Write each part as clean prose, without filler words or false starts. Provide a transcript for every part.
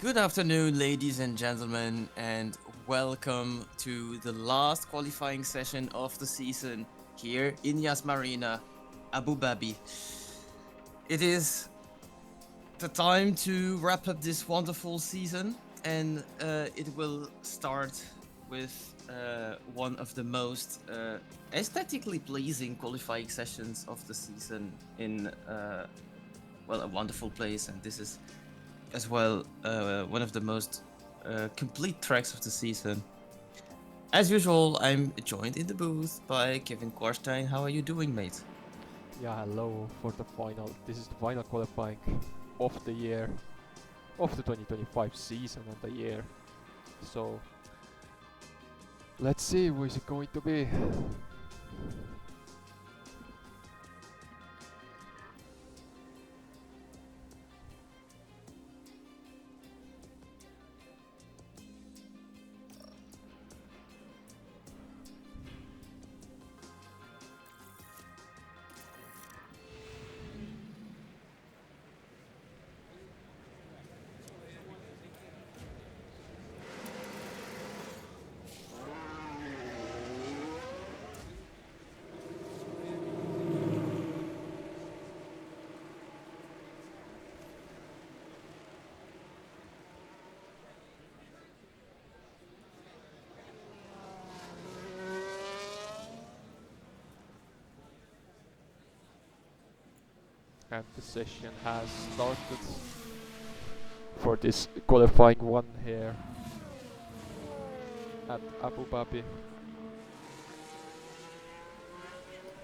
Good afternoon, ladies and gentlemen, and welcome to the last qualifying session of the season here in Yas Marina, Abu Dhabi. It is the time to wrap up this wonderful season, and it will start with one of the most aesthetically pleasing qualifying sessions of the season in a wonderful place, and this is as well one of the most complete tracks of the season. As usual, I'm joined in the booth by Kevin Korstein. How are you doing, mate? Yeah, hello for the final. This is the final qualifying of the year, of the 2025 season and the year. So let's see who is it going to be. And the session has started for this qualifying one here at Abu Dhabi.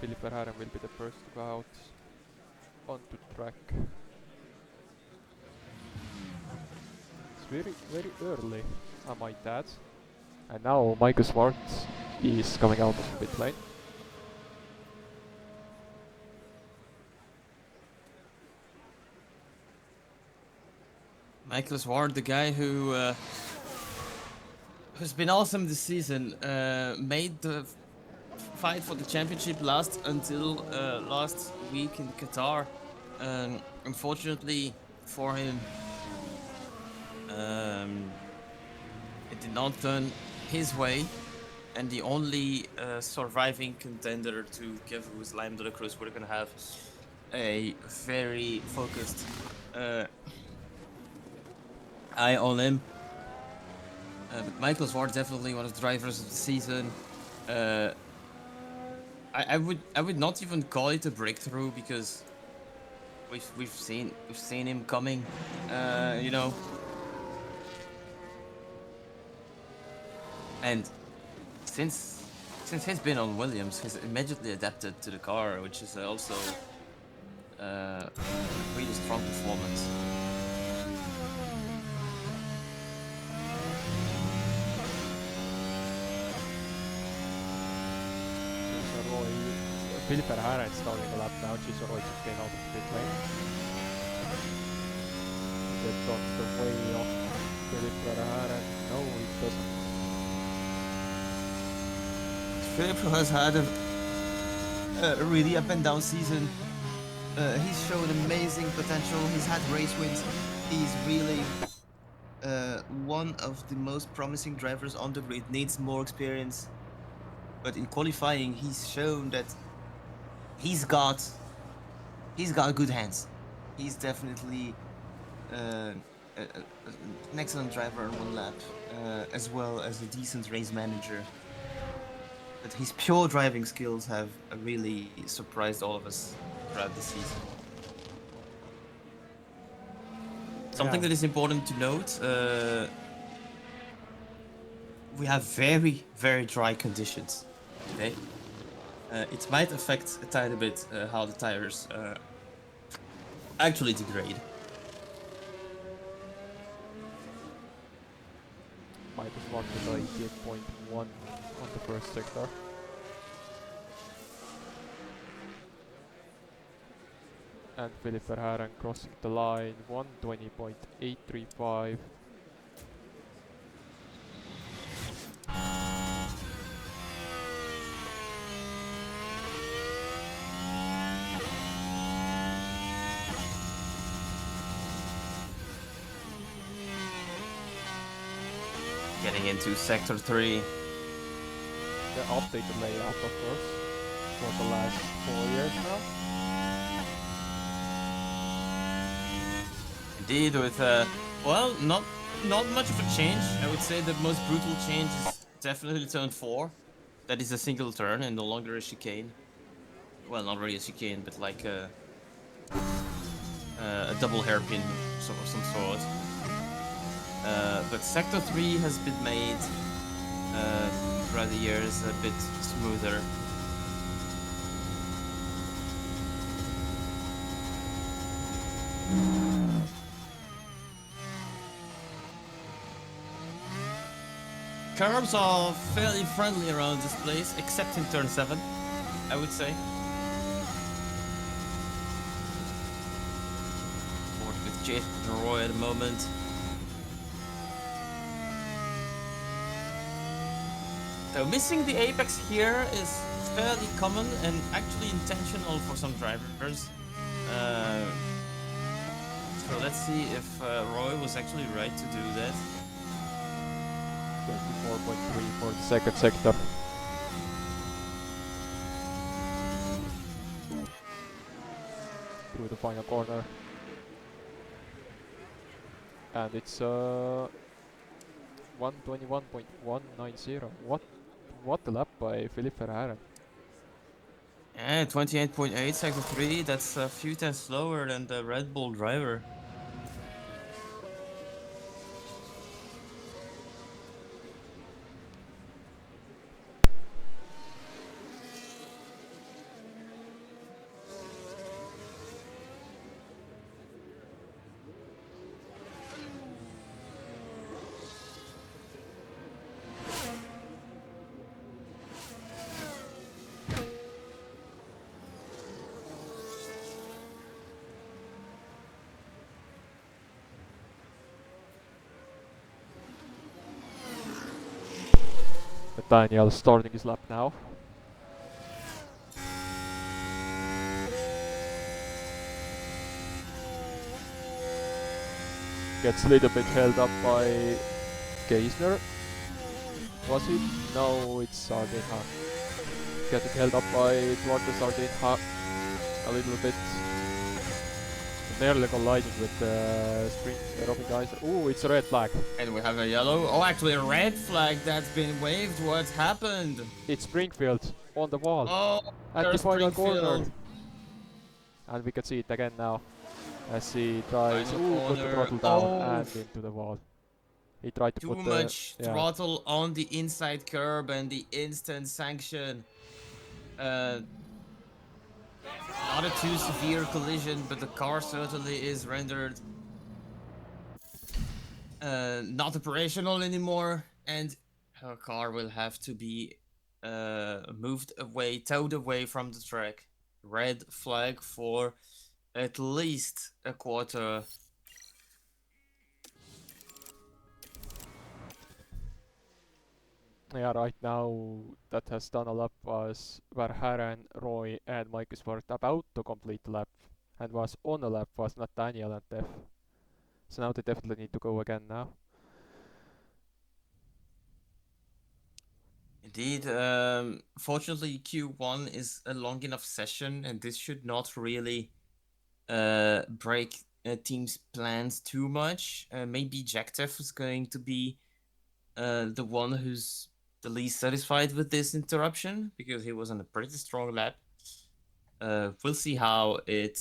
Philippe Verhaeren will be the first to go out onto track. It's very early, I might add. And now Michael Schwartz is coming out of the pit lane. Michael Ward, the guy who's been awesome this season, made the fight for the championship last until last week in Qatar. Unfortunately for him, it did not turn his way, and the only surviving contender to give who's Lime de la Cruz, we're gonna have a very focused eye on him. But Michael Ward definitely one of the drivers of the season. I would not even call it a breakthrough because we've seen him coming, and since he's been on Williams, he's immediately adapted to the car, which is also a really strong performance. Philippe Verhaeren is starting a lap now. Roy just came out of the pit lane. Gets on the way of Philippe Verhaeren. No, it doesn't. Philippe has had a really up and down season. He's shown amazing potential. He's had race wins. He's really one of the most promising drivers on the grid. Needs more experience, but in qualifying, he's shown that he's got good hands. He's definitely an excellent driver on one lap, as well as a decent race manager. But his pure driving skills have really surprised all of us throughout the season. Something that is important to note, we have very, very dry conditions today. It might affect a tiny bit how the tires actually degrade. Michael Schwartz with 88.1 on the first sector. And Philippe Verhaeren crossing the line 120.835. Getting into sector 3. The updated layout, of course, for the last 4 years now. Indeed, with well, not much of a change. I would say the most brutal change is definitely turn 4. That is a single turn and no longer a chicane. Well, not really a chicane, but like a double hairpin of some sort. But sector 3 has been made throughout the years a bit smoother. Curbs are fairly friendly around this place, except in turn 7, I would say. Forward with Jason and Roy at the moment. So missing the apex here is fairly common and actually intentional for some drivers. So let's see if Roy was actually right to do that. 24.3 for the second sector. Through the final corner. And it's 121.190. What a lap by Philippe Verhaeren. Yeah, 28.8 sector 3. That's a few tenths slower than the Red Bull driver. Daniel starting his lap now. Gets a little bit held up by Geisner. Was it? No, it's Sardinha. Getting held up by Eduardo Sardinha a little bit. Nearly colliding with Robin Geiser. Ooh, it's a red flag. And we have a yellow. Oh, actually a red flag that's been waved. What happened? It's Springfield on the wall. Oh, at the final corner. Springfield. And we can see it again now. As he tries to put the throttle down and into the wall. He tried to Too put much throttle on the inside curb and the instant sanction. Not a too severe collision, but the car certainly is rendered not operational anymore, and her car will have to be moved away, towed away from the track. Red flag for at least a quarter. Yeah, right now that has done a lap was Verhaeren, Roy and Marcus were about to complete the lap, and was on a lap was Nathaniel and Def. So now they definitely need to go again now. Indeed, fortunately Q1 is a long enough session and this should not really break team's plans too much. Maybe Jacktef is going to be the one who's the least satisfied with this interruption because he was on a pretty strong lap. We'll see how it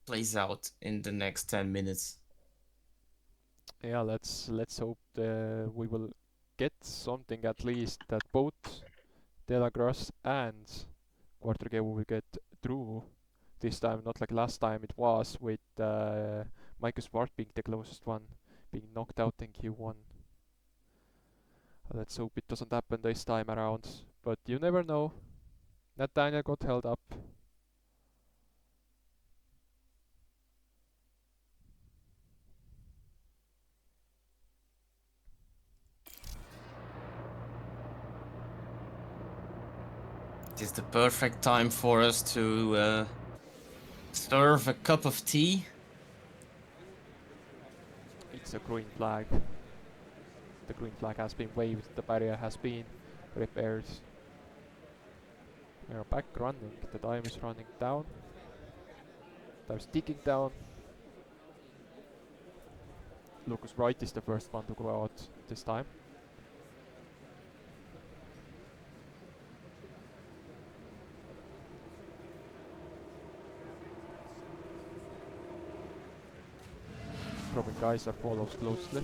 plays out in the next 10 minutes. Yeah, let's hope we will get something at least that both Delagros and Quartergeo will get through this time, not like last time it was with Michael Swart being the closest one, being knocked out in Q1. Let's hope it doesn't happen this time around, but you never know. Nathaniel got held up. It is the perfect time for us to serve a cup of tea. It's a green flag. The green flag has been waved, the barrier has been repaired. We are back running, the time is running down. Time's ticking down. Lucas Wright is the first one to go out this time. Robin Kaiser follows closely.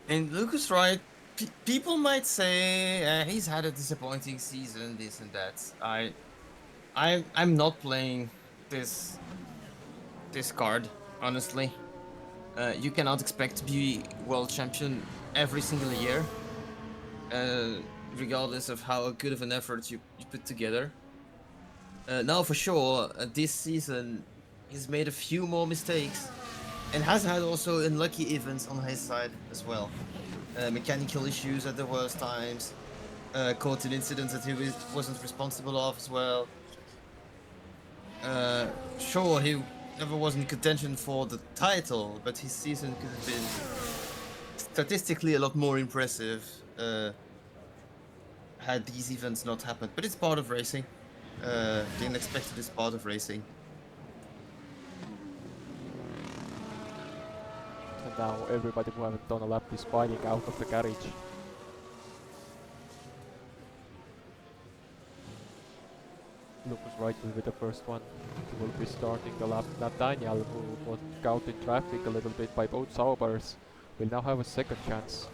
And Lucas Wright, people might say he's had a disappointing season, this and that. I'm not playing this card, honestly. You cannot expect to be world champion every single year, regardless of how good of an effort you put together. Now, for sure, this season he's made a few more mistakes and has had also unlucky events on his side as well. Mechanical issues at the worst times, caught in incidents that he wasn't responsible of as well. Sure, he never was in contention for the title, but his season could have been statistically a lot more impressive had these events not happened. But it's part of racing. The unexpected is part of racing. And now everybody who haven't done a lap is piling out of the garage. Lucas Wright will be the first one. He will be starting the lap. Nathaniel, who got caught in traffic a little bit by both Saubers, will now have a second chance.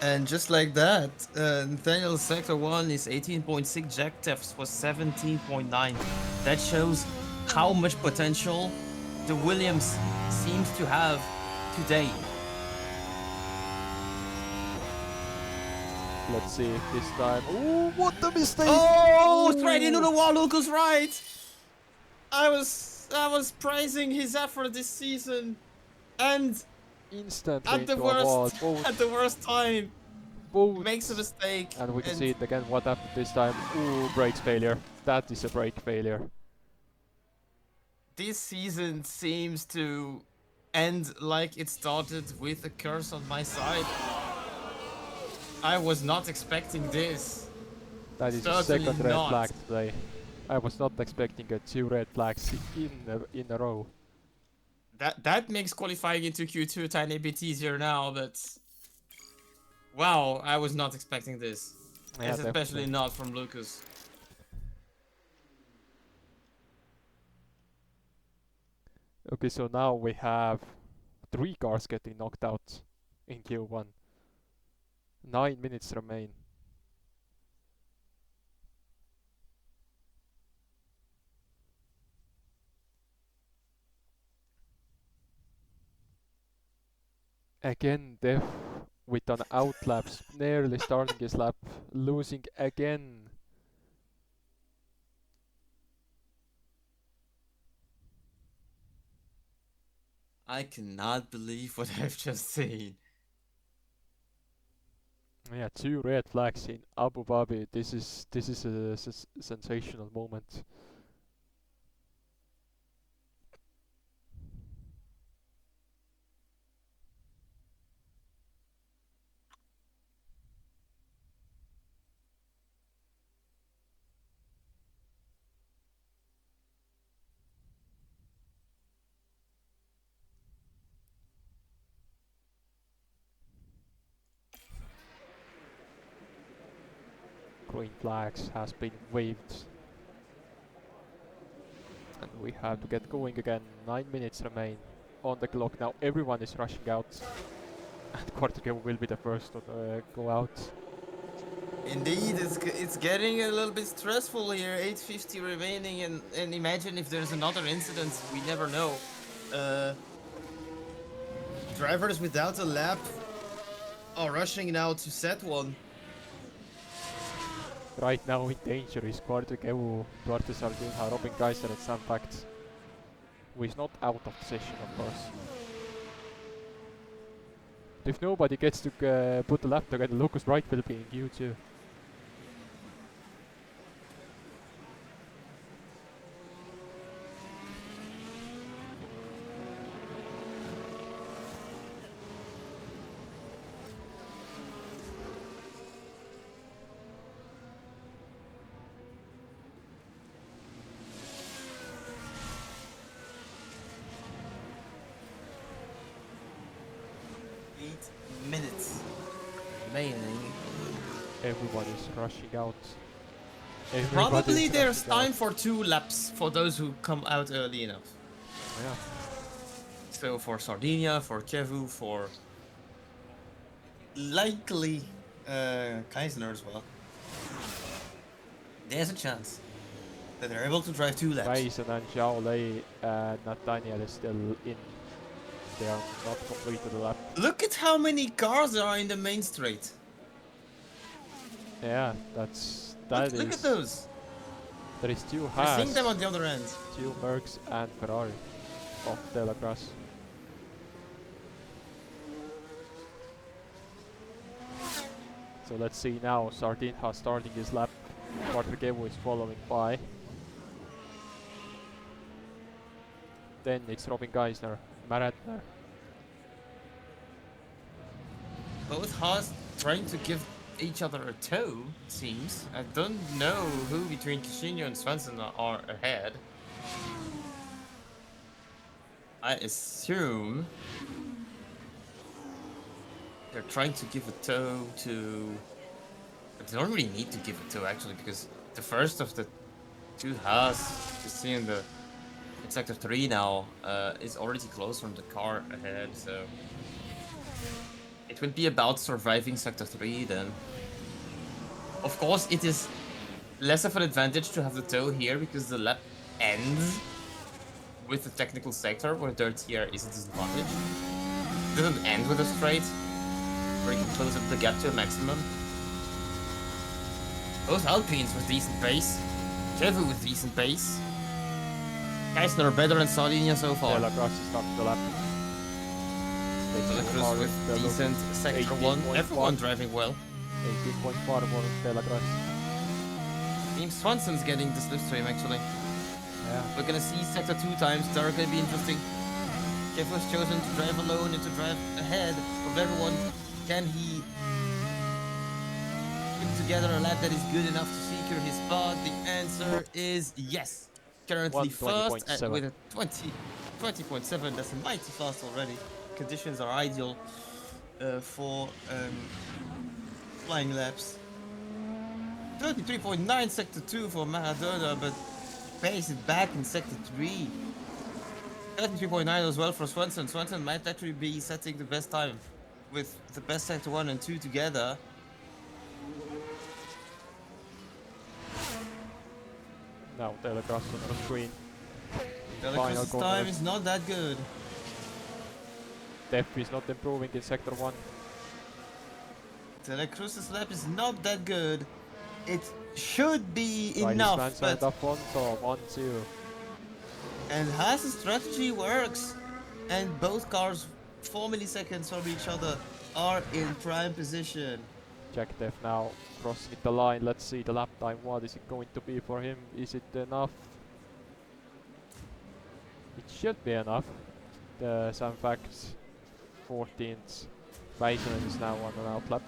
And just like that, Nathaniel's Sector 1 is 18.6, Jack Teff's was 17.9. That shows how much potential the Williams seems to have today. Let's see if this time... Oh, what a mistake! Oh, straight into the wall, Lucas Wright! I was praising his effort this season, and Instantly at the into a wall. at the worst time, Both. makes a mistake. And we can see it again. What happened this time? Ooh, brakes failure. That is a brake failure. This season seems to end like it started, with a curse on my side. I was not expecting this. That is the second red flag today. I was not expecting 2 red flags in a row. That makes qualifying into Q2 a tiny bit easier now, but wow, I was not expecting this. Yeah, Especially definitely. not from Lucas. Okay, so now we have 3 cars getting knocked out in Q1. 9 minutes remain. Again, Def with an out lap, nearly starting his lap, losing again. I cannot believe what I've just seen. Yeah, 2 red flags in Abu Dhabi. This is a sensational moment. Green flags has been waved. And we have to get going again. 9 minutes remain on the clock now. Everyone is rushing out. And Quartico will be the first to go out. Indeed, it's getting a little bit stressful here. 8:50 remaining, and imagine if there's another incident. We never know. Drivers without a lap are rushing now to set one. Right now in danger is Quartico, Duarte Sardinha, Robin Kaiser and Sam Facts, who is not out of the session, of course. If nobody gets to put the lap together, Lucas Wright will be in Q2. Minutes remaining. Everyone is rushing out. Probably Everybody's there's rushing time for 2 laps for those who come out early enough. Yeah. So for Sardinia, for Cevu, for likely Kaisner as well. There's a chance that they're able to drive 2 laps. Mason and Zhao Lei and Nathaniel is still in. They are not completed the lap. Look at how many cars there are in the main straight. Yeah, Look at those. There is 2 We're Haas, seeing them on the other end. 2 Mercs and Ferrari of De La Crosse. So let's see now. Sardinha starting his lap. Quadrigevo is following by. Then it's Robin Geisner, Maratner. Both Haas trying to give each other a tow, it seems. I don't know who between Coutinho and Svensson are ahead. I assume they're trying to give a tow to... They don't really need to give a tow actually, because the first of the 2 Haas is seeing the in sector 3 now is already close from the car ahead, so it would be about surviving sector 3 then. Of course, it is less of an advantage to have the tow here because the lap ends with the technical sector where dirt here is a disadvantage. It doesn't end with a straight where you can close up the gap to a maximum. Both Alpines with decent pace. Cevu with decent pace. Geisner are better than Sardinia so far. De La Crosse is starting the lap. De La Crosse with decent sector 1. Everyone driving well. 18.4 for De La Crosse. Team Swanson's getting the slipstream actually. Yeah. We're gonna see sector 2 times. They're gonna be interesting. Cevu has chosen to drive alone and to drive ahead of everyone. Can he put together a lap that is good enough to secure his spot? The answer is yes. Currently first with a 20.7. That's mighty fast already. Conditions are ideal for flying laps. 33.9 sector 2 for Maradona, but pace it back in sector 3. 33.9 as well for Swanson. Swanson might actually be setting the best time with the best sector 1 and 2 together. Now De La Crosse on the screen. De La Crosse's time is not that good. Def is not improving in sector 1. De La Cruz's lap is not that good. It should be Right, enough, but... Afonso, 1-2. And Haas's strategy works. And both cars 4 milliseconds from each other are in prime position. Jack Def now crossing the line. Let's see the lap time. What is it going to be for him? Is it enough? It should be enough. The some facts 14th. Weisman is now on an outlap.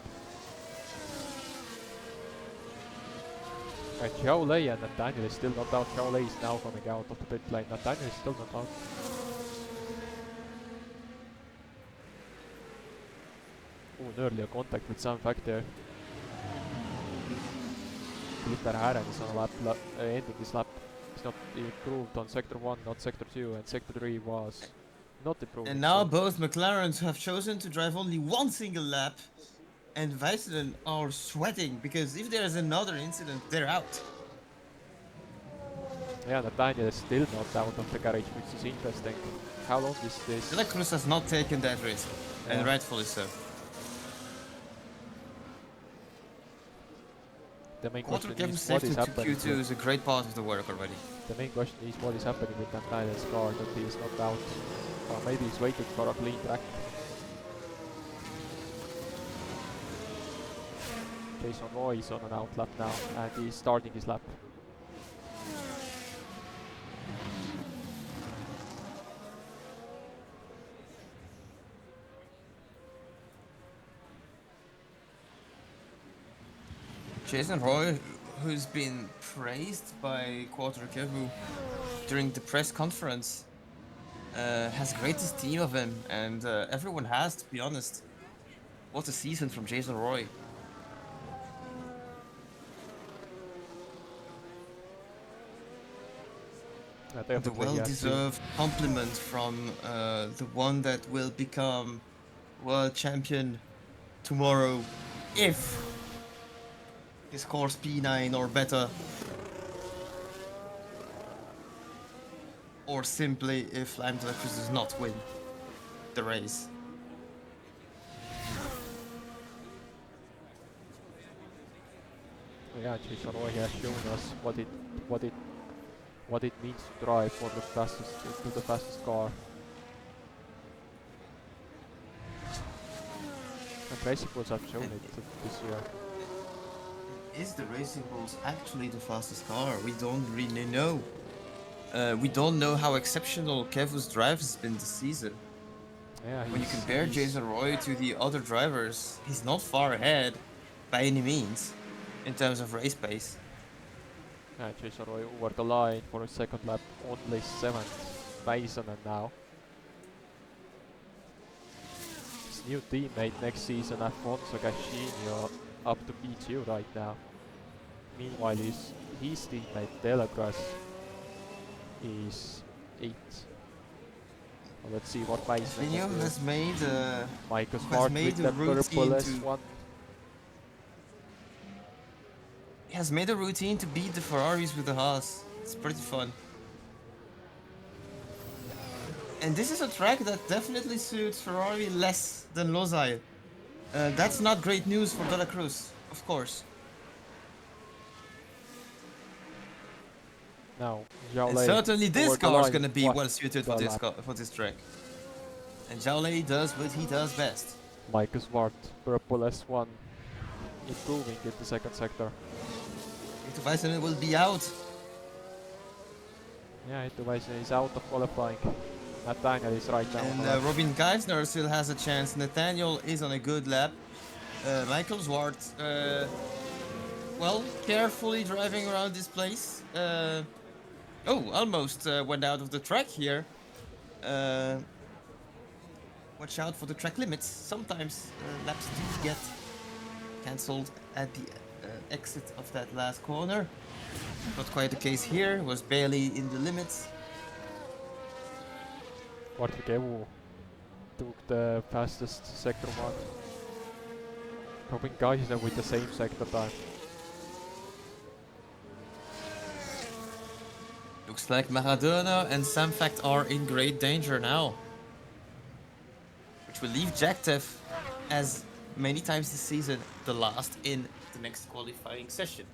And Zhao Lei and Nathaniel is still not out. Zhao Lei is now coming out of the pit lane. Nathaniel is still not out. Oh, an earlier contact with Sam Fact there. Glitter Haren is on a lap, ending this lap. It's not improved on sector 1, not sector 2, and sector 3 was not improved. And now both McLarens have chosen to drive only one single lap, and Weisselen are sweating because if there is another incident, they're out. Yeah, Nathaniel is still not out of the garage, which is interesting. How long is this? De La Cruz has not taken that risk, and rightfully so. The main question is what what is happening. Q2 is a great part of the work already. The main question is what is happening with Nathaniel's car that he is not out. Or maybe he's waiting for a clean track. Jason Roy is on an out lap now, and he's starting his lap. Jason Roy, who's been praised by Quarter Kevu during the press conference, has great esteem of him, and everyone has, to be honest. What a season from Jason Roy. The well-deserved compliment from the one that will become world champion tomorrow, if he scores P9 or better, or simply if Lime Deluxe does not win the race. Yeah, Jason Roy has shown us what it means to drive for the fastest car. And Racing Bulls have shown it this year. Is the Racing Bulls actually the fastest car? We don't really know. We don't know how exceptional Kevu's drive has been this season. Yeah, when you compare Jason Roy to the other drivers, he's not far ahead by any means in terms of race pace. Yeah, Jason Roy over the line for a second lap, only 7th. Masonen now. His new teammate next season, Afonso Cascino, up to P2 right now. Meanwhile, his teammate Delagras is 8th. Well, let's see what Masonen has made Michael Smart with the purple S1. He has made a routine to beat the Ferraris with the Haas. It's pretty fun. And this is a track that definitely suits Ferrari less than Losail. That's not great news for De La Cruz, of course. Now, and certainly this car is going to be well suited for this track. And Zhao does what he does best. Michael Smart, purple S1, improving in the second sector. Ituvaisen will be out. Yeah, Ituvaisen is out of qualifying. Nathaniel is right now. And Robin Geisner still has a chance. Nathaniel is on a good lap. Michael Zwart, well, carefully driving around this place. Almost went out of the track here. Watch out for the track limits. Sometimes laps do get cancelled at the exit of that last corner. Not quite the case here. Was barely in the limits. Kevu took the fastest sector 1. Robin Geisner with the same sector time. Looks like Maradona and Samfact are in great danger now. Which will leave Jacktef, as many times this season, the last in the next qualifying session.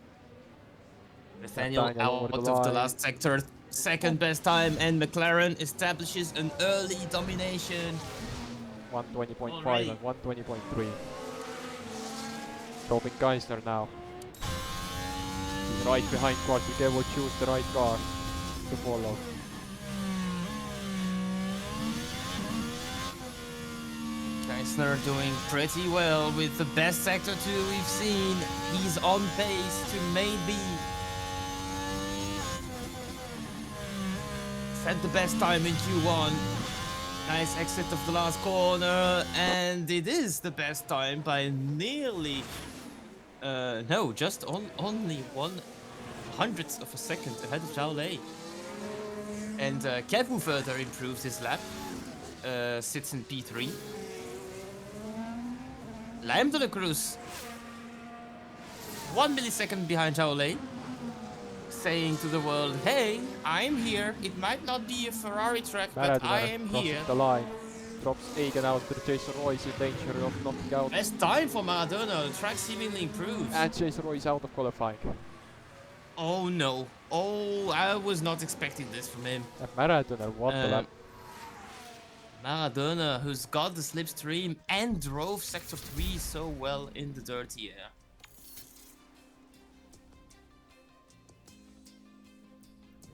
Nathaniel out of the last sector, second best time, and McLaren establishes an early domination. 120.5 and 120.3. Robin Geisner now. He's right behind Quartier will choose the right car to follow. Geisner doing pretty well with the best sector 2 we've seen. He's on pace to maybe set the best time in Q1. Nice exit of the last corner, and it is the best time by nearly, no, just only 1/100th of a second ahead of Zhao Lei. And Kevu further improves his lap, sits in P3. Lime De La Cruz, 1 millisecond behind Zhao Lei, saying to the world, hey, I'm here. It might not be a Ferrari track, but I am here. The line. Drops Egan out to Jason Roy, is in danger of knocking out. Best time for Maradona. The track seemingly improves. And Jason Roy is out of qualifying. Oh no. Oh, I was not expecting this from him. And Maradona won the lap. Maradona, who's got the slipstream and drove Sector 3 so well in the dirty air.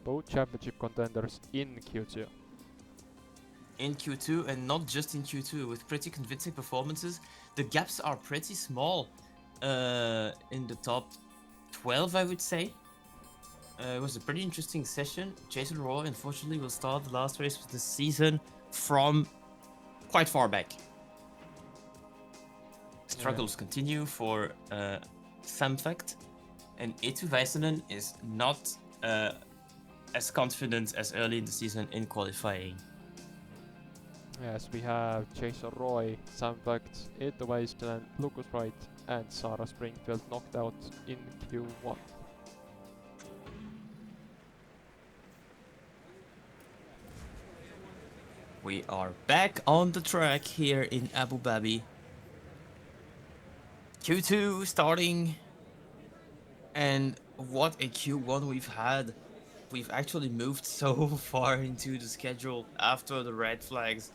both championship contenders in Q2. In Q2, and not just in Q2, with pretty convincing performances. The gaps are pretty small in the top 12, I would say. It was a pretty interesting session. Jason Roy, unfortunately, will start the last race of the season from quite far back. Struggles continue for Samfact, and Eetu Väisänen is not as confident as early in the season in qualifying. Yes, we have Jason Roy, Samfact, Eetu Väisänen, Lucas Wright, and Sarah Springfield knocked out in Q1. We are back on the track here in Abu Dhabi. Q2 starting, and what a Q1 we've had. We've actually moved so far into the schedule after the red flags.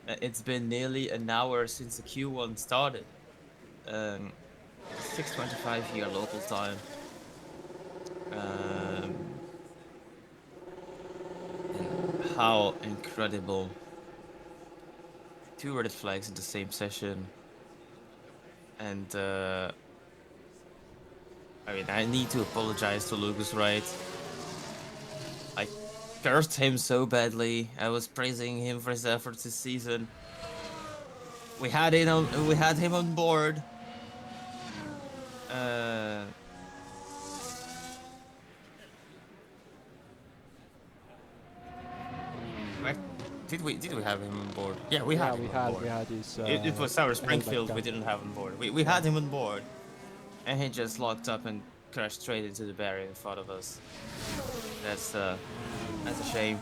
It's been nearly an hour since the Q1 started. 6:25 here local time. And how incredible. 2 red flags in the same session. And I mean, I need to apologize to Lucas Wright. I cursed him so badly. I was praising him for his efforts this season. We had him on board. Did we have him on board? Yeah, we had him on board. We had his. It was Sarah Springfield we didn't have on board. We had him on board, and he just locked up and crashed straight into the barrier in front of us. That's a shame.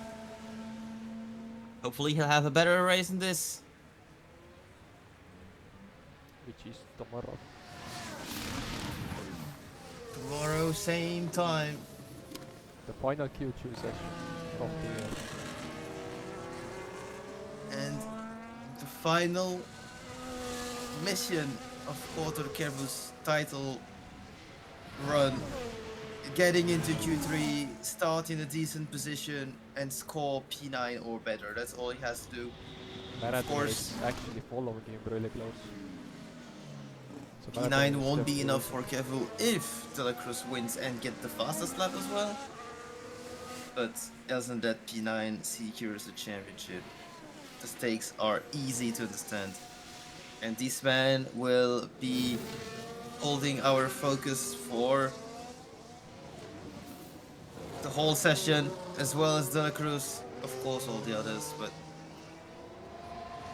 Hopefully he'll have a better race than this. Which is tomorrow. Tomorrow, same time. The final Q2 session of the year. And the final mission of Porter Kevu's title run. Getting into Q3, start in a decent position, and score P9 or better. That's all he has to do. Marathon is actually following him really close. So P9 won't be enough for Kevu if De La Cruz wins and get the fastest lap as well. But isn't that P9 secures the championship? The stakes are easy to understand. And this man will be holding our focus for the whole session, as well as De La Cruz, of course all the others, but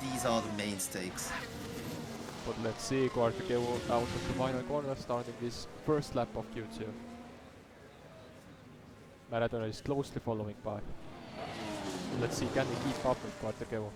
these are the main stakes. But let's see, Quarticevo out of the final corner starting this first lap of Q2. Marathoner is closely following by. Let's see, can he keep up with Quarticevo?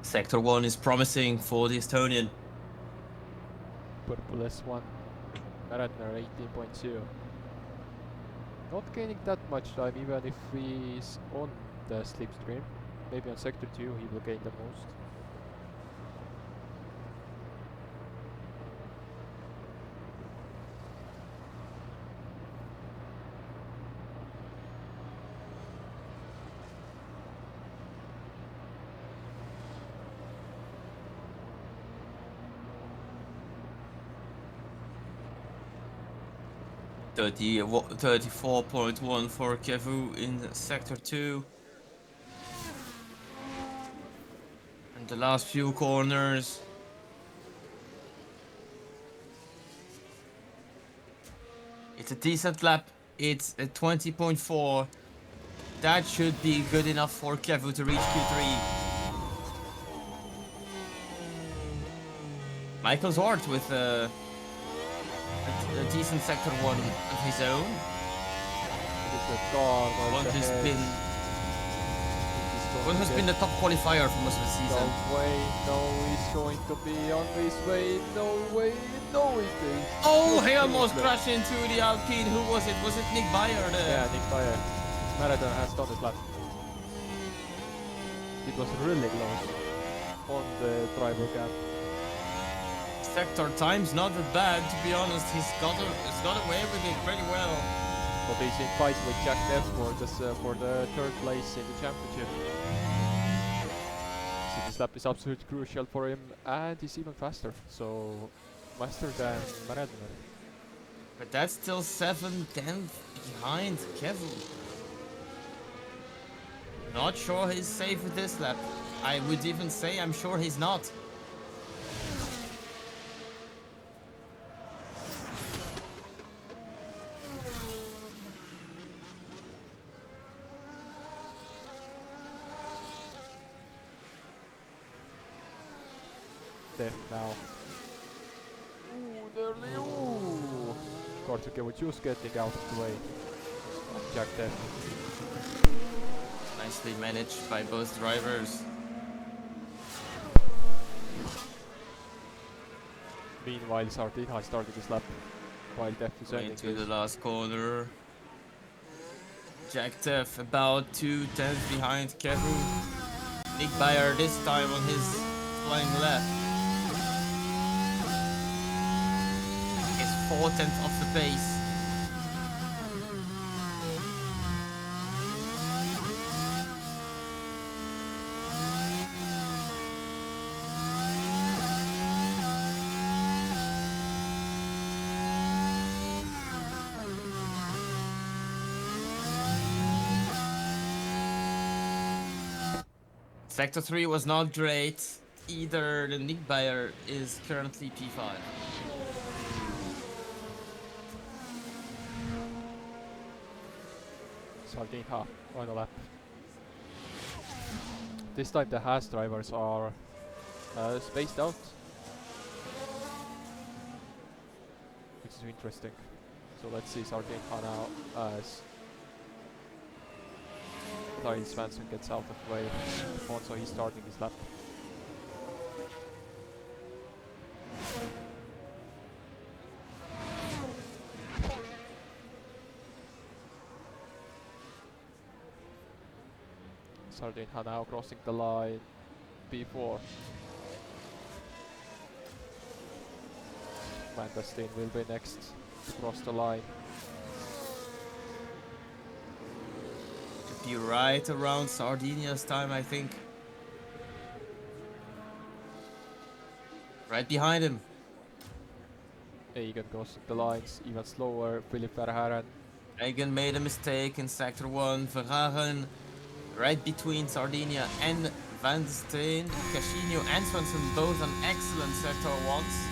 Sector 1 is promising for the Estonian. Purple S1, Marathoner 18.2. Not gaining that much time even if he's on the slipstream. Maybe on Sector 2 he will gain the most. Uh, 34.1 for Kevu in Sector 2. And the last few corners. It's a decent lap. It's a 20.4. That should be good enough for Kevu to reach Q3. Michael Zwart with a decent Sector 1 of his own. It is a car Want to spin. What has been the top qualifier for most of the season? No way, no, he's going to be on his way. No way, no, it is. Oh, he almost crashed into the Alpine. Who was it? Was it Nick Bayer there? Yeah, Nick Bayer. Marathon has done his lap. It was really close on the driver gap. Sector time's not that bad, to be honest. He's got away with it pretty well. But he's in fight with Jack Depp for the third place in the championship. So this lap is absolutely crucial for him, and he's even faster. So faster than Maradona. But that's still 7/10 behind Kevin. Not sure he's safe with this lap. I would even say I'm sure he's not. There now. Ooh, nearly. Ooh. Kortsuke was just getting out of the way. Jack Depp. Nicely managed by both drivers. Meanwhile, Sardina started his lap while Depp is ending Into the his. last corner. Jack Deff about 2/10 behind Kevin. Nick Bayer this time on his flying left. Is 4/10 off the pace. Sector 3 was not great either. The Nick Bayer is currently P5. Sardina on the lap. This time the Haas drivers are spaced out, which is interesting. So let's see Sardina now as Lyle Svensson gets out of the way. Also, he's starting his lap. Sardina now crossing the line. P4. Van der Steen will be next to cross the line. Be right around Sardinia's time, I think. Right behind him. Egan crossing the lines even slower. Philip Verhaeren. Egan made a mistake in Sector 1. Verhaeren right between Sardinia and Van der Steen. Casino and Svensson both on excellent Sector 1s.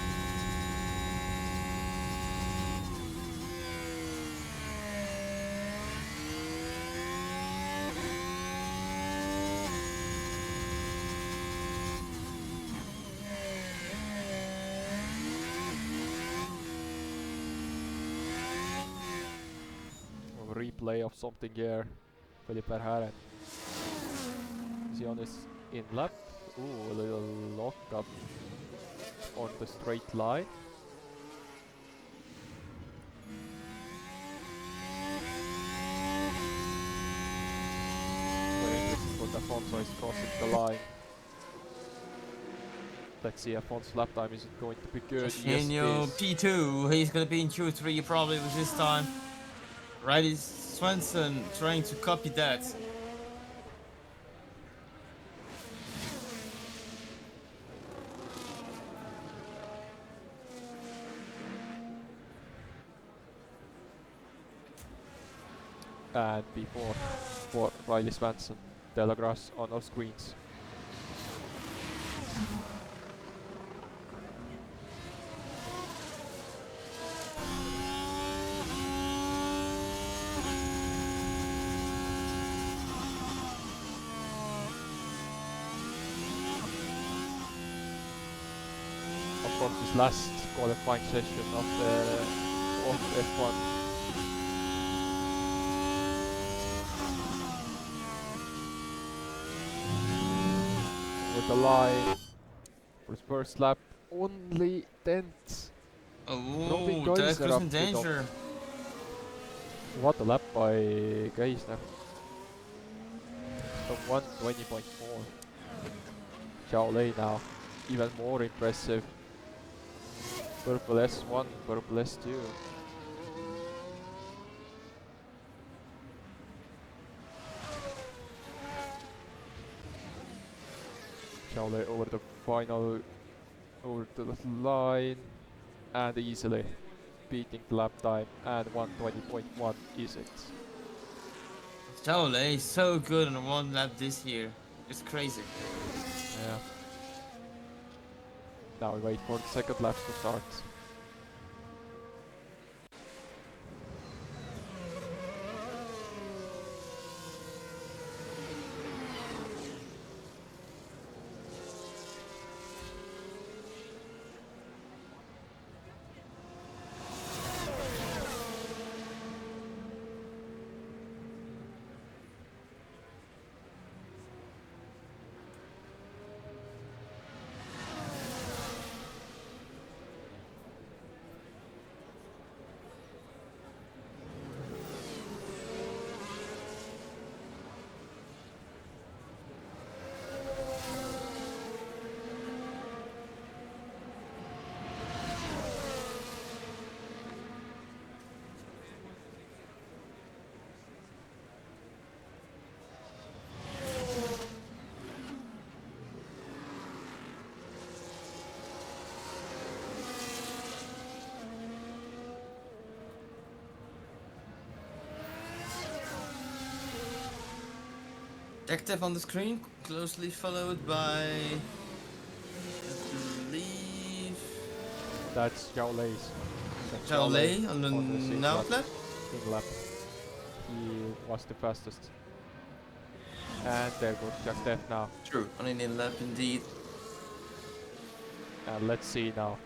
Replay of something here. Philip Verhaeren. Is he on his in lap? Ooh, a little lock up on the straight line. Very interesting, but Afonso is crossing the line. Let's see, Afonso's lap time isn't going to be good. Casino Yes, it is. P2. He's gonna be in Q3 probably with this time. Right, is Svensson trying to copy that. And before for Riley Svensson, Delagras on our screens. Of course, this last qualifying session of F1. the line for his first lap. Only 10th. Robin Oh, that Geisler was up in to top. danger. What a lap by Geisler. So 120.4. Xiao now, even more impressive. Purple S1, purple S2. Xiao over the final, over the line, and easily beating the lap time, and 120.1 is it. Shaolei is so good on one lap this year. It's crazy. Yeah. Now we wait for the second laps to start. Active on the screen, closely followed by, I believe, That's Xiao Lei's. Shaolei on the sixth now lap. lap. Sixth lap. He was the fastest. And there goes Jack Def now. True, on an in lap indeed. And let's see now.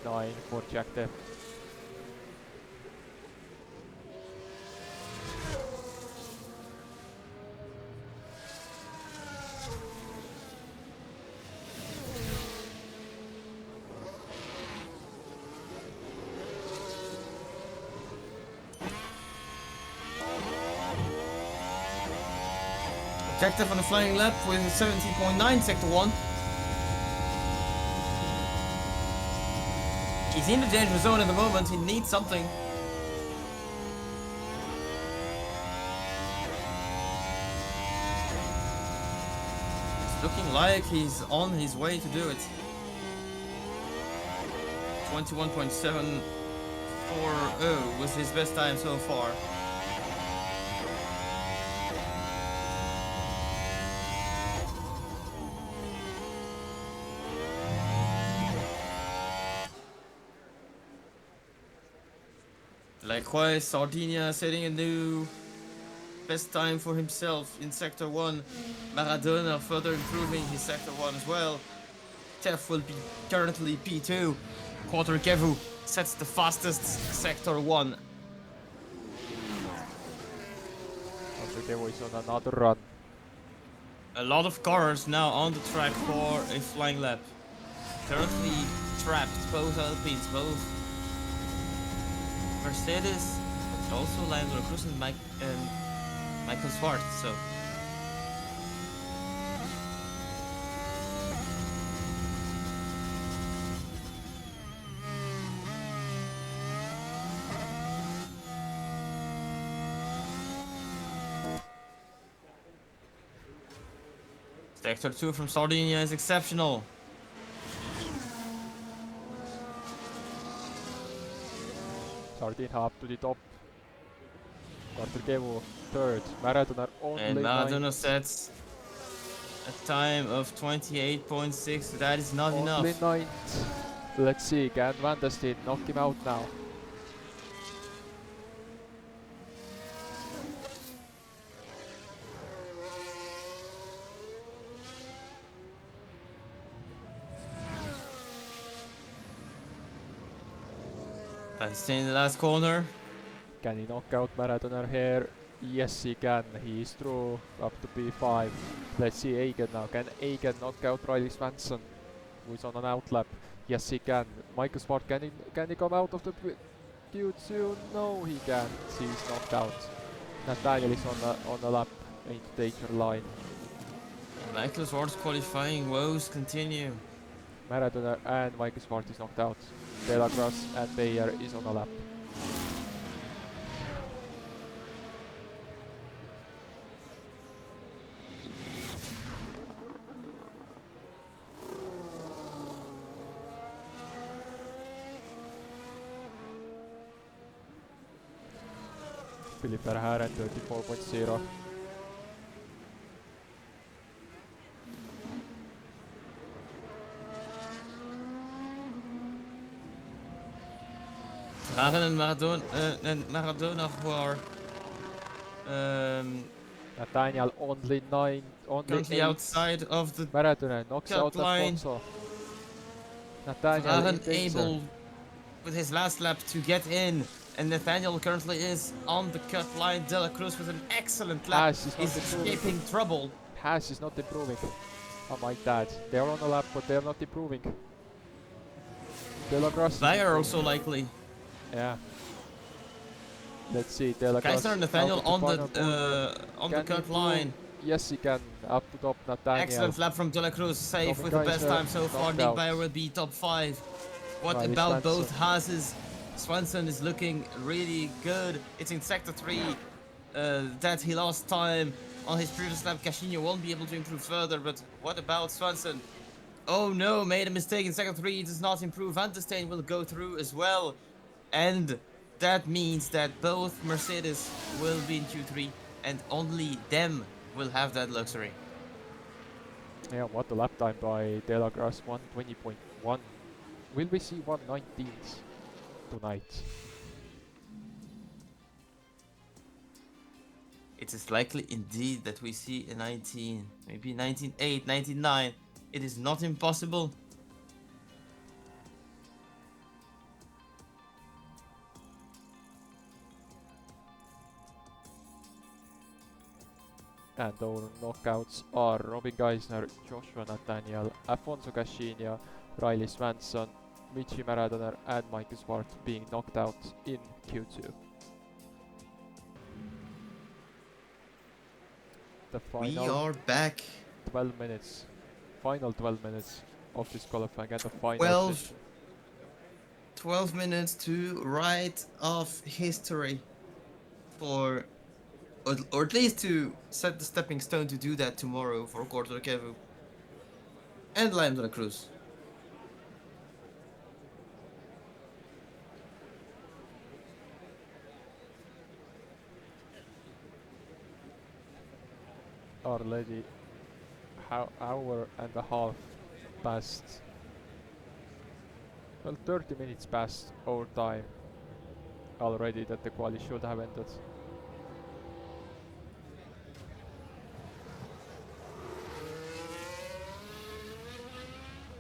.9 for Jack Def. Objective on the flying lap with 17.9 sector 1. He's in the danger zone at the moment, he needs something. It's looking like he's on his way to do it. 21.740 was his best time so far. Likewise, Sardinia setting a new best time for himself in Sector 1. Maradona further improving his Sector 1 as well. Tef will be currently P2. Quarter Kevu sets the fastest Sector 1. After Kevo is on another run. A lot of cars now on the track for a flying lap. Currently trapped, both Alpines, both Mercedes, but also Lionel Cruz and Michael Schwartz. So Sector 2 from Sardinia is exceptional. Sardinia up to the top. Carter Kevo third. Maradona only And Maradona ninth. sets a time of 28.6. That is not Only enough. ninth. Let's see, can Van der Steen knock him out now? And stay in the last corner. Can he knock out Maradona here? Yes, he can. He is through up to P5. Let's see Egan now. Can Egan knock out Riley Swanson, who is on an outlap? Yes, he can. Michael Smart, can he come out of the Q2? No, he can't. He's knocked out. Nathaniel is on the lap in danger line. Michael Swartz qualifying woes continue. Maradona and Michael Smart is knocked out. De La Crosse and Bayer is on a lap. Philip Verhaeren 34.0. Verhaeren and Maradona who are Nathaniel only currently 8. outside of the Maradona knocks cut out line. Alfonso. Nathaniel in Verhaeren danger. able with his last lap to get in, and Nathaniel currently is on the cut line. De La Cruz with an excellent lap Haas is not is improving. escaping trouble. Haas is not improving. Oh my god. They are on a lap, but they are not improving. De La Crosse. They are also likely. Yeah. Let's see. De La Crosse. Kaiser and Nathaniel on the cut line. Yes, he can. Up to top, Nathaniel. Excellent lap from De La Cruz, safe Robin with the best Kaiser time so far. knocked Nick out. Bayer will be top 5. What Riley about Swanson. both Haases? Swanson is looking really good. It's in sector 3 that he lost time on his previous lap. Cashinho won't be able to improve further, but what about Swanson? Oh no, made a mistake in sector 3. It does not improve. Van der Steen will go through as well. And that means that both Mercedes will be in Q3 and only them will have that luxury. Yeah, what a lap time by De La Crosse, 120.1. Will we see 119s tonight? It is likely indeed that we see a 19, maybe 19.8, 19.9. It is not impossible. And our knockouts are Robin Geisner, Joshua Nathaniel, Afonso Cashinho, Riley Swanson, Michi Maradona and Michael Swart being knocked out in Q2. The We final are back. 12 minutes. Final 12 minutes of this qualifying and the final 12 session. 12 minutes to write off history for, or at least to set the stepping stone to do that tomorrow for Corto Kevu and Liam de la Cruz. Already hour and a half past. Well, 30 minutes past our time already that the quali should have ended.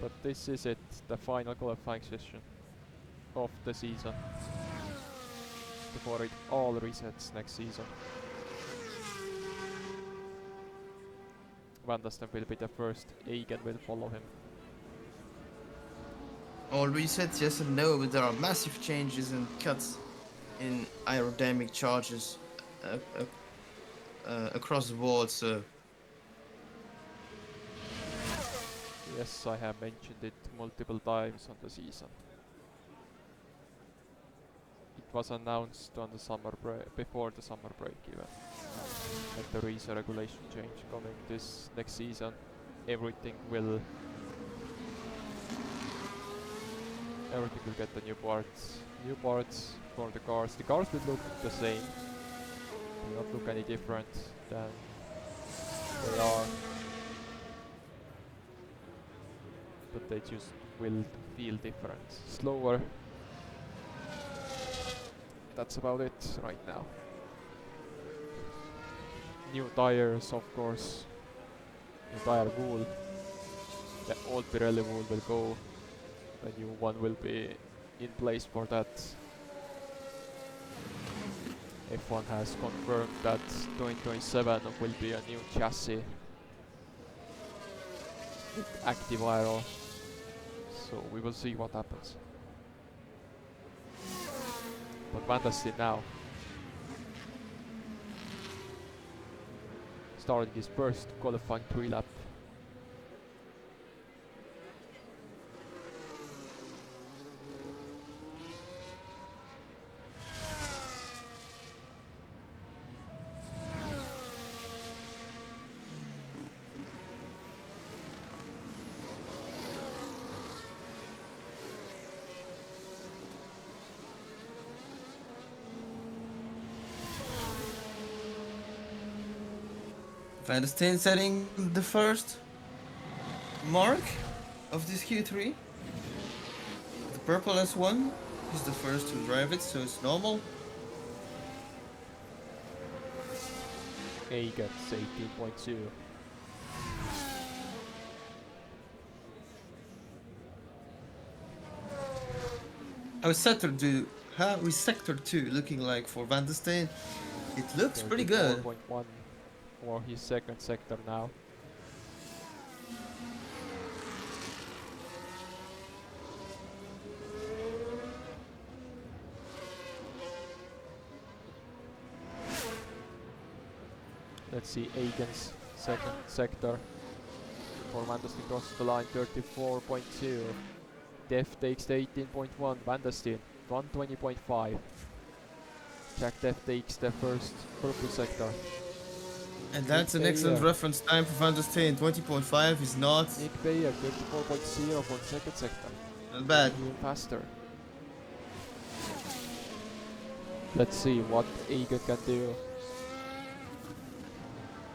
But this is it, the final qualifying session of the season. Before it all resets next season. Van der Steen will be the first, Egan will follow him. All resets, yes and no, but there are massive changes and cuts in aerodynamic charges across the board, so Yes, I have mentioned it multiple times on the season. It was announced on the summer break, before the summer break even, that there is a regulation change coming this next season. Everything will get the new parts for the cars. The cars will look the same, will not look any different than they are, but they just will feel different, slower. That's about it right now. New tires, of course. New tire wool. The old Pirelli wool will go. The new one will be in place for that. F1 has confirmed that 2027 will be a new chassis with active aero, so we will see what happens. But Van der Steen now starting his first qualifying pre-lap. Van der Steen setting the first mark of this Q3. The purple S1 is the first to drive it, so it's normal. A gets 18.2. How's Sector 2 looking like for Van der Steen? It looks pretty good. 4.1 for his second sector now. Let's see Egan's second sector. For Van der Steen crosses the line 34.2. Def takes the 18.1. Van der Steen 120.5. Jack Def takes the first purple sector. And that's an excellent reference time for Van der Steen. 20.5 is not Nick Bayer 34.0 for the second sector. not bad. Even faster. Let's see what Egan can do.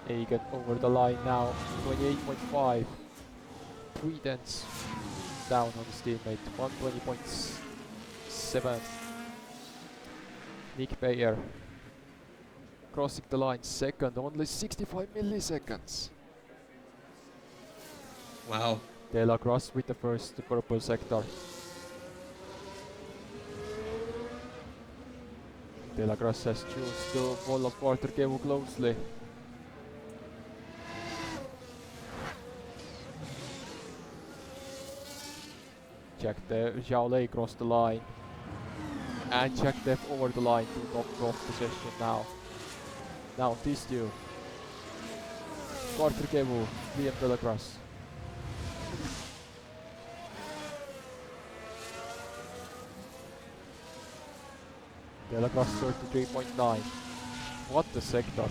Egan over the line now, 28.5. 3 tenths down on his teammate, 120.7. Nick Bayer crossing the line second, only 65 milliseconds. Wow. De La Crosse with the first purple sector. De La Crosse has chosen to follow Quarter-Kevu closely. Zhao Lei crossed the line. And Jack Def over the line to top off the session now. Now these two. Quarter-Kevu, Liam De La Crosse. De La Crosse 33.9. What a sector.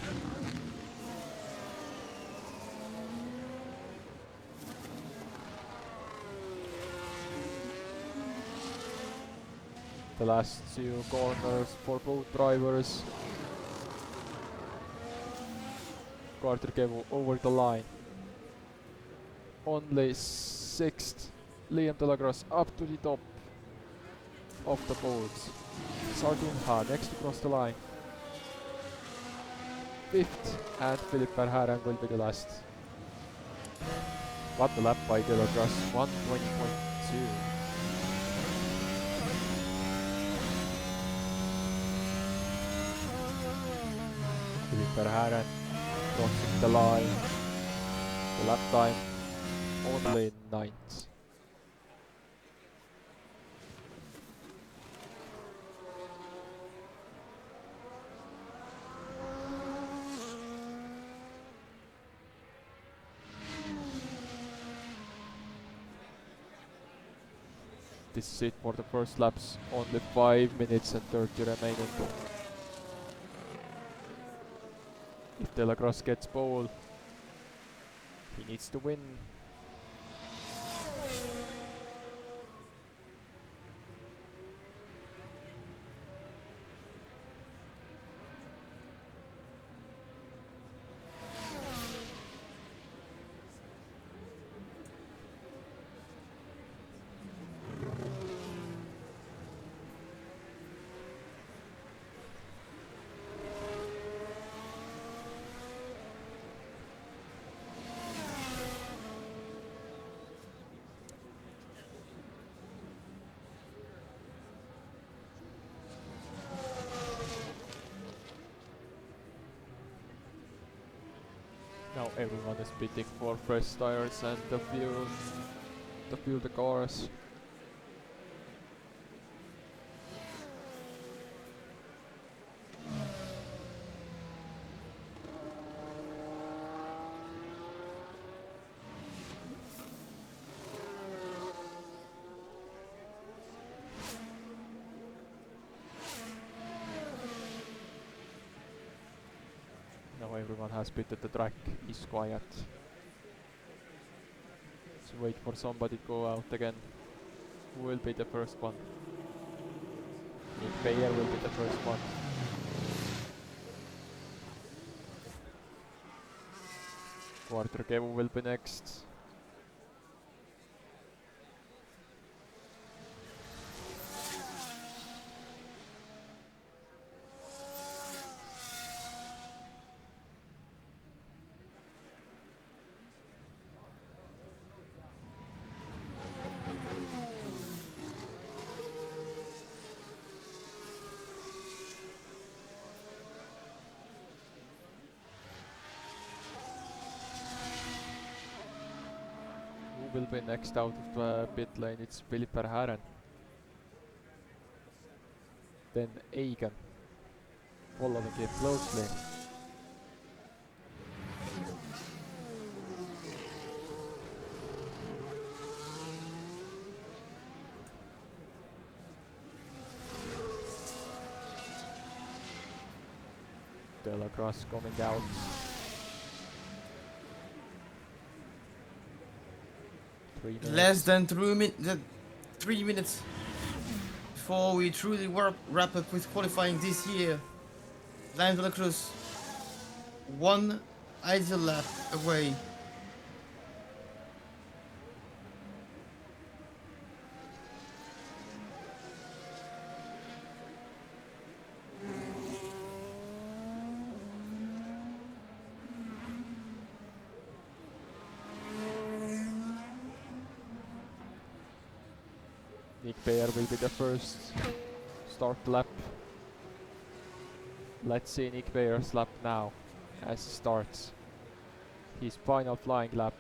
The last two corners for both drivers. Quarter-Kevu over the line. Only 6th. Liam De La Crosse up to the top of the boards. Sardinha next to cross the line. 5th, and Philippe Verhaeren will be the last. What a lap by De La Crosse, 120.2. Philippe Verhaeren crossing the line. The lap time only 9th. This is it for the first laps, only 5 minutes and 30 remaining. If De La Crosse gets pole, he needs to win. everyone is bidding for fresh tires and to fuel the cars. Now everyone has pitted the track, is quiet. Let's wait for somebody to go out again. Who will be the first one? Nick Bayer will be the first one. Kevu will be next. Will be next out of the pit lane, it's Philip Verhaeren. Then Egan, following him closely. Delacroix coming out. Less than 3 minutes before we truly wrap up with qualifying this year. Liam de la Cruz, one idle lap away. Nick Bayer will be the first start lap. Let's see Nick Bayer's lap now as he starts his final flying lap.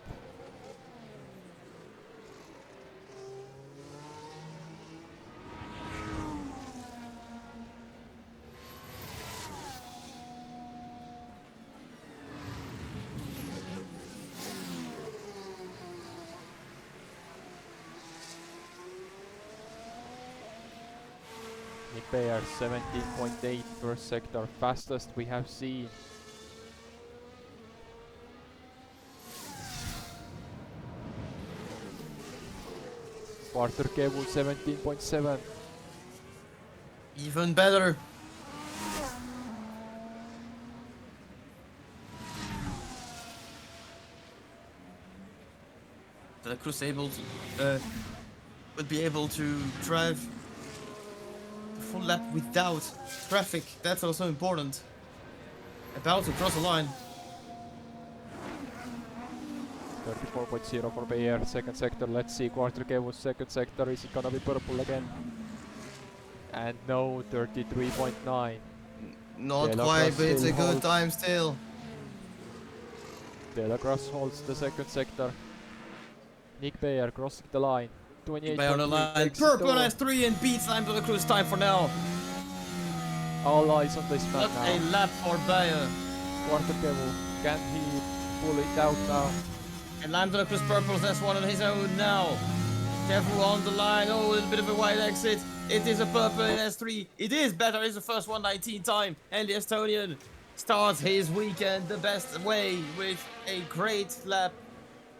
Nick Bayer 17.8 per sector, fastest we have seen. Kevu 17.7. Even better. The Cruz would be able to drive the full lap without traffic. That's also important. About to cross the line. 34.0 for Bayer, second sector. Let's see Kevu's second sector. Is it gonna be purple again? And no, 33.9. Not quite, but it's a good time still. Delacroix holds the second sector. Nick Bayer crossing the line. 28. Bayer on the line. Purple on S3 and beats Liam de la Cruz time for now. All eyes on this man What now. a lap for Bayer. Kevu, can he pull it out now? And Liam de la Cruz purples S1 on his own now. Kevu on the line. Oh, a little bit of a wide exit. It is a purple in S3. It is better. It's the first 119 time. And the Estonian starts his weekend the best way with a great lap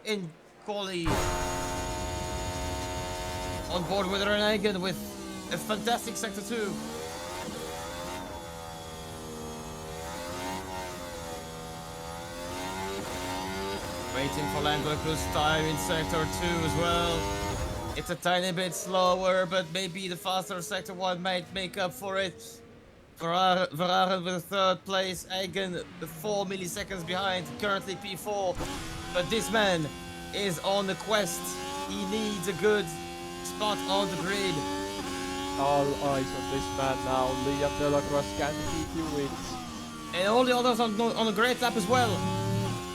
in quali. On board with Renegan with a fantastic sector 2. Waiting for Liam de la Cruz time in sector 2 as well. It's a tiny bit slower, but maybe the faster sector 1 might make up for it. Verhaeren with third place, Egan 4 milliseconds behind, currently P4. But this man is on the quest. He needs a good spot on the grid. All eyes on this man now. Liam de la Cruz, can he do it? And all the others on a great lap as well.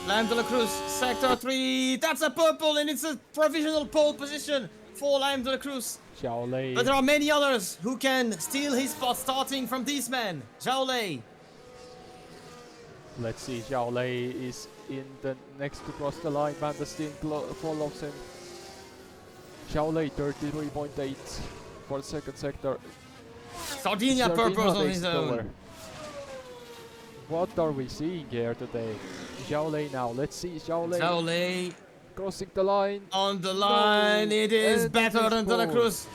Lamb de la Cruz, sector 3. That's a purple and it's a provisional pole position for Lamb de la Cruz. Zhao Lei. But there are many others who can steal his spot, starting from these men. Zhao Lei. Let's see, Zhao Lei is in the next to cross the line. Van der Steen follows him. Zhao Lei 33.8 for the second sector. Sardinia purples on takes his it own. over. What are we seeing here today? Zhao Lei now. Let's see Zhao Lei Zhao Lei crossing the line. on the line. No, It is and better it is than De La pole. Cruz.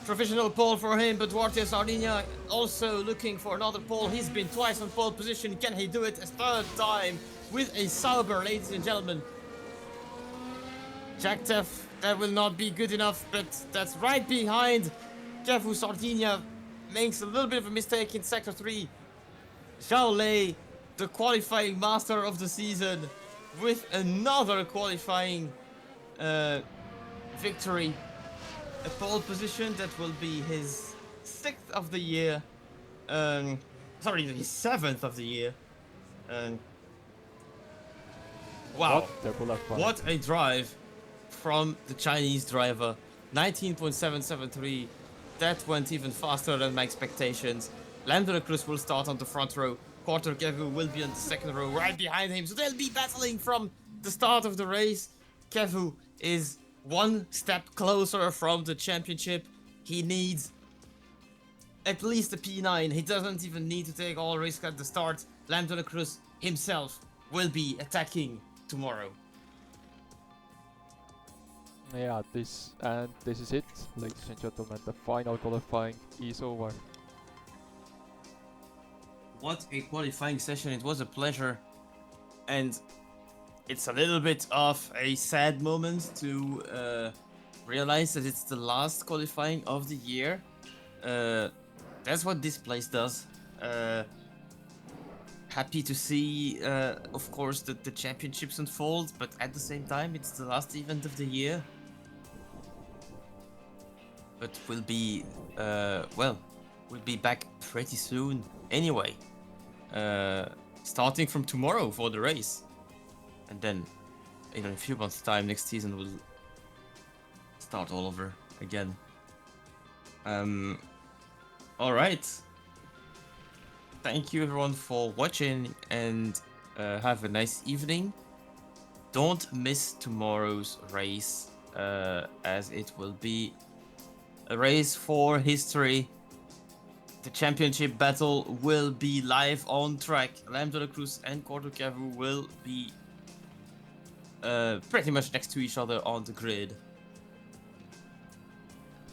Provisional pole for him, but Duarte Sardinia also looking for another pole. He's been twice on pole position. Can he do it a third time with a Sauber, ladies and gentlemen? Jack Teff, that will not be good enough, but that's right behind. Kevu Sardinia makes a little bit of a mistake in sector 3. Zhao Lei, the qualifying master of the season, with another qualifying victory. A pole position that will be his 6th of the year. Sorry, his 7th of the year. Wow. What a drive from the Chinese driver. 19.773. That went even faster than my expectations. Lamb de la Cruz will start on the front row. Quarter Kevu will be on the second row right behind him. So they'll be battling from the start of the race. Kevu is one step closer from the championship. He needs at least a P9. He doesn't even need to take all risk at the start. Lamb de la Cruz himself will be attacking tomorrow. Yeah, this is it, ladies and gentlemen. The final qualifying is over. What a qualifying session. It was a pleasure. And it's a little bit of a sad moment to realize that it's the last qualifying of the year. That's what this place does. Happy to see, of course, the championships unfold, but at the same time, it's the last event of the year. But we'll be, we'll be back pretty soon anyway. Starting from tomorrow for the race. And then, in a few months' time, next season will start all over again. Alright. Thank you everyone for watching and have a nice evening. Don't miss tomorrow's race, as it will be a race for history. The championship battle will be live on track. Lamb de la Cruz and Quarto Cavu will be pretty much next to each other on the grid.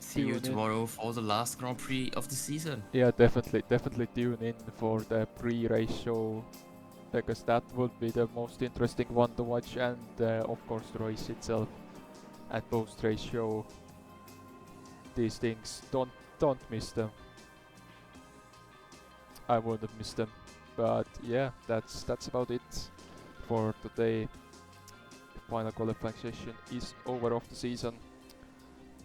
See you tomorrow for the last Grand Prix of the season. Yeah, definitely tune in for the pre-race show, because that would be the most interesting one to watch, and of course the race itself and post-race show. These things, don't miss them. I wouldn't miss them. But yeah, that's about it for today. The final qualifying session is over of the season,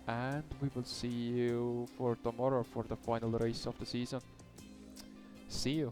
and we will see you for tomorrow for the final race of the season. See you.